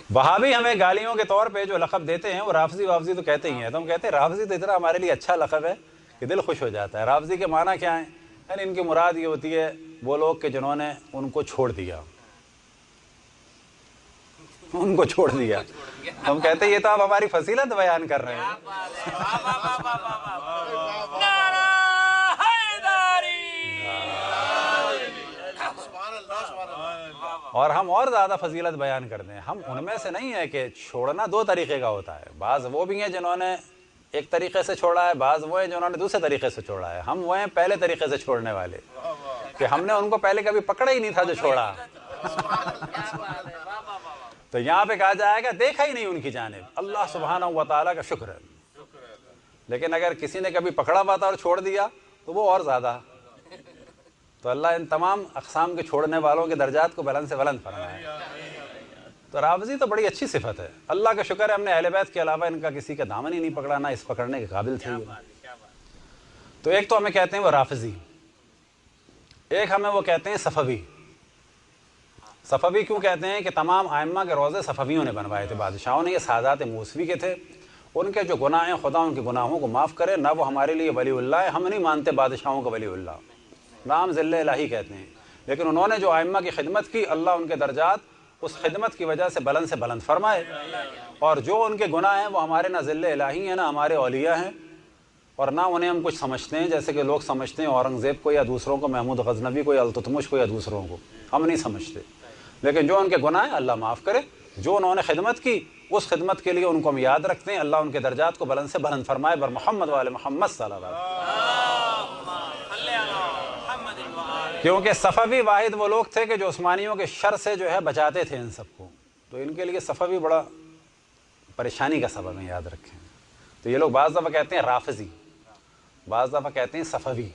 وہابی ہمیں گالیوں کے طور پہ جو لقب دیتے ہیں وہ رافضی وافضی تو کہتے ہی ہیں، تو ہم کہتے ہیں رافضی تو اتنا ہمارے لیے اچھا لقب ہے کہ دل خوش ہو جاتا ہے۔ رافضی کے معنی کیا ہیں؟ یعنی ان کی مراد یہ ہوتی ہے وہ لوگ کہ جنہوں نے ان کو چھوڑ دیا، ان کو چھوڑ دیا۔ ہم کہتے ہیں یہ تو آپ ہماری فضیلت بیان کر رہے ہیں۔ اور ہم اور زیادہ فضیلت بیان کرتے ہیں، ہم ان میں سے نہیں ہے کہ چھوڑنا دو طریقے کا ہوتا ہے، بعض وہ بھی ہیں جنہوں نے ایک طریقے سے چھوڑا ہے، بعض وہ ہیں جنہوں نے دوسرے طریقے سے چھوڑا ہے۔ ہم وہ ہیں پہلے طریقے سے چھوڑنے والے، کہ ہم نے ان کو پہلے کبھی پکڑا ہی نہیں تھا جو چھوڑا، تو یہاں پہ کہا جائے گا دیکھا ہی نہیں ان کی جانب، اللہ سبحانہ و تعالیٰ کا شکر ہے۔ لیکن اگر کسی نے کبھی پکڑا ہوا تھا اور چھوڑ دیا تو وہ اور زیادہ، تو اللہ ان تمام اقسام کے چھوڑنے والوں کے درجات کو بلند سے بلند فرمائے۔ تو رافضی تو بڑی اچھی صفت ہے، اللہ کا شکر ہے ہم نے اہل بیت کے علاوہ ان کا کسی کا دامن ہی نہیں پکڑا، نہ اس پکڑنے کے قابل تھے۔ تو ایک تو ہمیں کہتے ہیں وہ رافضی، ایک ہمیں وہ کہتے ہیں صفوی۔ صفوی کیوں کہتے ہیں؟ کہ تمام ائمہ کے روضے صفویوں نے بنوائے تھے، بادشاہوں نے، یہ سادات موسوی کے تھے۔ ان کے جو گناہ ہیں خدا ان کے گناہوں کو معاف کرے، نہ وہ ہمارے لیے ولی اللہ ہے، ہم نہیں مانتے بادشاہوں کو ولی اللہ، نام ذل الہی کہتے ہیں، لیکن انہوں نے جو ائمہ کی خدمت کی، اللہ ان کے درجات اس خدمت کی وجہ سے بلند فرمائے، اور جو ان کے گناہ ہیں وہ ہمارے نہ ذل الہی ہیں نہ ہمارے اولیاء ہیں، اور نہ انہیں ہم کچھ سمجھتے ہیں جیسے کہ لوگ سمجھتے ہیں اورنگزیب کو یا دوسروں کو، محمود غزنوی کو یا التتمش کو یا دوسروں کو، ہم نہیں سمجھتے۔ لیکن جو ان کے گناہ ہیں اللہ معاف کرے، جو انہوں نے خدمت کی اس خدمت کے لیے ان کو ہم یاد رکھتے ہیں، اللہ ان کے درجات کو بلند سے بلند فرمائے، بر محمد وآل محمد صلی اللہ علیہ وسلم۔ کیونکہ صفوی واحد وہ لوگ تھے کہ جو عثمانیوں کے شر سے جو ہے بچاتے تھے ان سب کو، تو ان کے لیے صفوی بڑا پریشانی کا سبب ہے، یاد رکھیں۔ تو یہ لوگ بعض دفعہ کہتے ہیں رافضی، بعض دفعہ کہتے ہیں صفوی۔